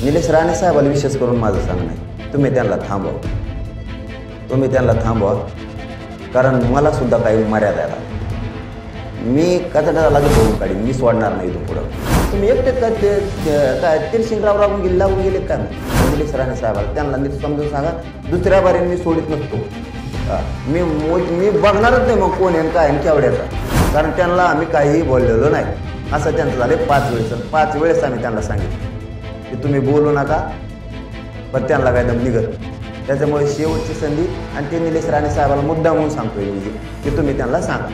निलेश राणे साहेबाला विशेष करून माझं सांगणं आहे, तुम्ही त्यांना थांबवा, तुम्ही त्यांना थांबवा, कारण मला सुद्धा काही मर्यादा आहे. मी कचड्याला लागत होऊन काढीन, मी सोडणार नाही इथून पुढं. तुम्ही एकटेच काय तिरशिंगराव लागून गेले काय निलेश राणे साहेबाला त्यांना नीट समजून सांगा. दुसऱ्या बारीने मी सोडित नसतो. मी बघणारच नाही मग कोण आहे काय आणि केवढ्याचा, कारण त्यांना आम्ही काहीही बोललेलो नाही. असं त्यांचं झालं 5 वेळेस आम्ही त्यांना सांगितलं की तुम्ही बोलू नका, पण त्यांना काय दम निघत. त्याच्यामुळे शेवटची संधी आणि ते निलेश राणे साहेबाला मुद्दा म्हणून सांगतोय मी की तुम्ही त्यांना सांगा,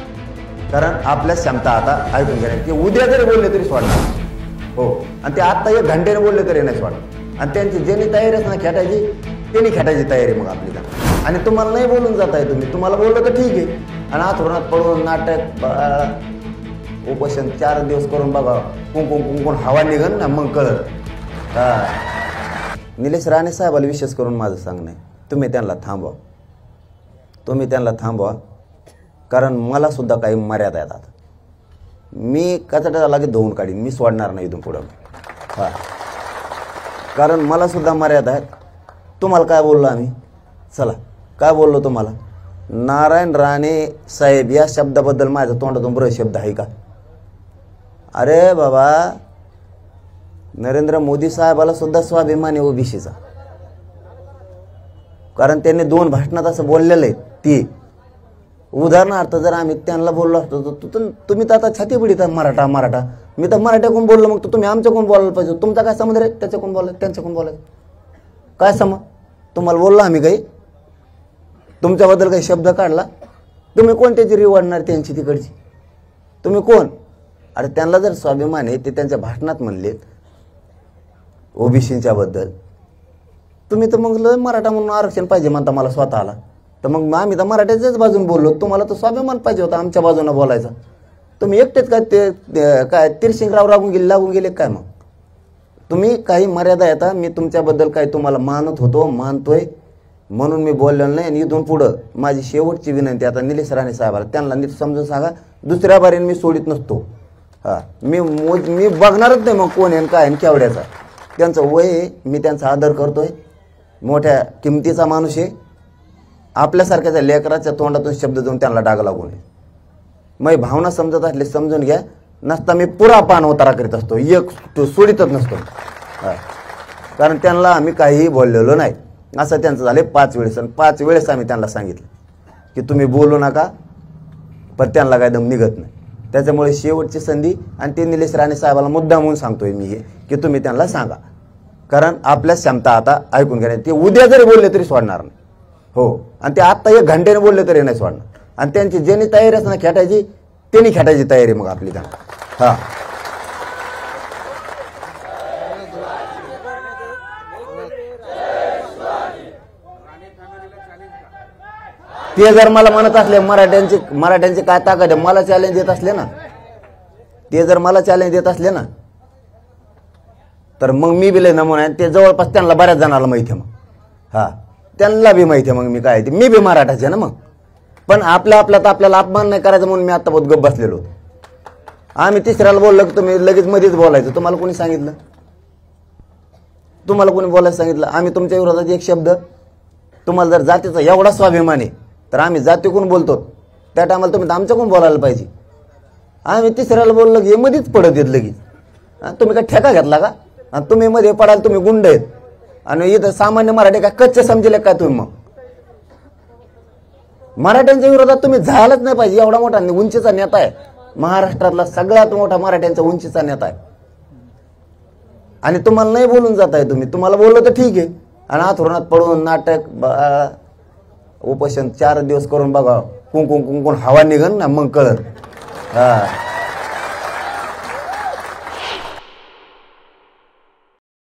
कारण आपल्या क्षमता आता ऐकून घ्या. ते उद्या जरी बोलले तरी सोडणार हो, आणि ते आत्ता 1 घंट्याने बोलले तरी नाही सोडणार. आणि त्यांची ज्यांनी तयारी असं ना खेटायची त्यांनी खेटायची तयारी मग आपली का. आणि तुम्हाला नाही बोलून जाताय, तुम्हाला बोललं तर ठीक आहे. आणि आथरुणात पडून नाटक उपोषण 4 दिवस करून बघा, कुंकुण हवा निघन ना मग कळत. निलेश राणे साहेबाला विशेष करून माझं सांगणं आहे, तुम्ही त्यांना थांबवा, तुम्ही त्यांना थांबवा, कारण मला सुद्धा काही मर्यादा आहेत. आता मी कचड्याला लागेल धुवून काढीन, मी सोडणार नाही इथून पुढं. कारण मला सुद्धा मर्यादा आहेत. तुम्हाला काय बोललो आम्ही, चला काय बोललो तुम्हाला, नारायण राणे साहेब या शब्दाबद्दल माझ्या तोंडातून बरं शब्द आहे का. अरे बाबा, नरेंद्र मोदी साहेबाला सुद्धा स्वाभिमान आहे ओबीसीचा, कारण त्यांनी 2 भाषणात असं बोललेलं आहे. ती उदाहरणार्थ जर आम्ही त्यांना बोललो असतो तर तुम्ही तर आता छाती पिढीता मराठा, मी तर मराठ्याकडून बोललो, मग तुम्ही आमच्याकडून बोलायला पाहिजे. तुमचा काय संबंध रे त्याच्याकडून बोलायचं त्यांच्याकडून बोलायचं, काय समज. तुम्हाला बोललो आम्ही काही, तुमच्याबद्दल काही शब्द काढला, तुम्ही कोण त्याची रिवडणार त्यांची तिकडची, तुम्ही कोण. अरे त्यांना जर स्वाभिमान आहे, ते त्यांच्या भाषणात म्हणले ओबीसीच्या बद्दल, तुम्ही तर मग मराठा म्हणून आरक्षण पाहिजे म्हणता मला स्वतःला, तर मग आम्ही तर मराठ्याच्याच बाजून बोललो. तुम्हाला तर स्वाभिमान पाहिजे होता आमच्या बाजूने बोलायचा. तुम्ही एकटेच काय तिरशिंगराव लागून गेले काय. मग तुम्ही काही मर्यादा येता. मी तुमच्याबद्दल काही तुम्हाला मानतोय म्हणून मी बोललेलो नाही. आणि इथून पुढं माझी शेवटची विनंती आता निलेश राणे साहेबाला त्यांना नीट समजून सांगा, दुसऱ्या बारीने मी सोडित नसतो. मी बघणारच नाही मग कोण आहे काय आणि केवढ्याचा. त्यांचं वय आहे, मी त्यांचा आदर करतोय, मोठ्या किमतीचा माणूस आहे. आपल्यासारख्याच्या लेकराच्या तोंडातून शब्द देऊन त्यांना डाग लागू नये. मग भावना समजत असले समजून घ्या, नसता मी पुरा पान उतारा करीत असतो, एक सोडितच नसतो. कारण त्यांना आम्ही काहीही बोललेलो नाही. असं त्यांचं झालं 5 वेळेस, आणि 5 वेळेस आम्ही त्यांना सांगितलं की तुम्ही बोलू नका, पण त्यांना काय दम निघत नाही. त्याच्यामुळे शेवटची संधी आणि ते निलेश राणे साहेबाला मुद्दा म्हणून सांगतोय मी हे की तुम्ही त्यांना सांगा, कारण आपल्या क्षमता आता ऐकून घ्या. ते उद्या जरी बोलले तरी सोडणार नाही हो, आणि ते आत्ता 1 घंट्याने बोलले तरी नाही सोडणार. आणि त्यांची ज्यांनी तयारी असं ना खेटायची त्यांनी खेटायची तयारी मग आपली का. ते जर मला म्हणत असले मराठ्यांचे काय ताकद आहे, मला चॅलेंज देत असले ना, ते जर मला चॅलेंज देत असले ना, तर मग मी बी लय नमुना आहे. ते जवळपास त्यांना बऱ्याच जणांना माहिती आहे. मग त्यांना बी माहिती आहे मग मी काय, मी बी मराठाचे ना. मग पण आपल्यात आपल्याला अपमान नाही करायचं म्हणून मी आता बहुत गप्प बसलेलो. आम्ही तिसऱ्याला बोललो की तुम्ही लगेच मध्येच बोलायचं. तुम्हाला कोणी सांगितलं, तुम्हाला कोणी बोलायला सांगितलं. आम्ही तुमच्या विरोधात एक शब्द, तुम्हाला जर जातीचा एवढा स्वाभिमान आहे तर आम्ही जातीकडून बोलतो, त्या टायमाला तुम्ही आमच्याकडून बोलायला पाहिजे. आम्ही तिसऱ्याला बोललो की मध्येच पडत येत लगेच. तुम्ही काय ठेका घेतला का, आणि तुम्ही मध्ये पडाल, तुम्ही गुंड आहेत. आणि इथं सामान्य मराठी काय कच्चे समजले काय तुम्ही. मग मराठ्यांच्या विरोधात तुम्ही झालंच नाही पाहिजे. एवढा मोठा उंचीचा नेता आहे, महाराष्ट्रातला सगळ्यात मोठा मराठ्यांचा उंचीचा नेता आहे, आणि तुम्हाला नाही बोलून जाताय. तुम्हाला बोललो तर ठीक आहे. आणि आथरुणात पडून नाटक उपोषण 4 दिवस करून बघा, कुंकुण हवा निघन ना मग कळत.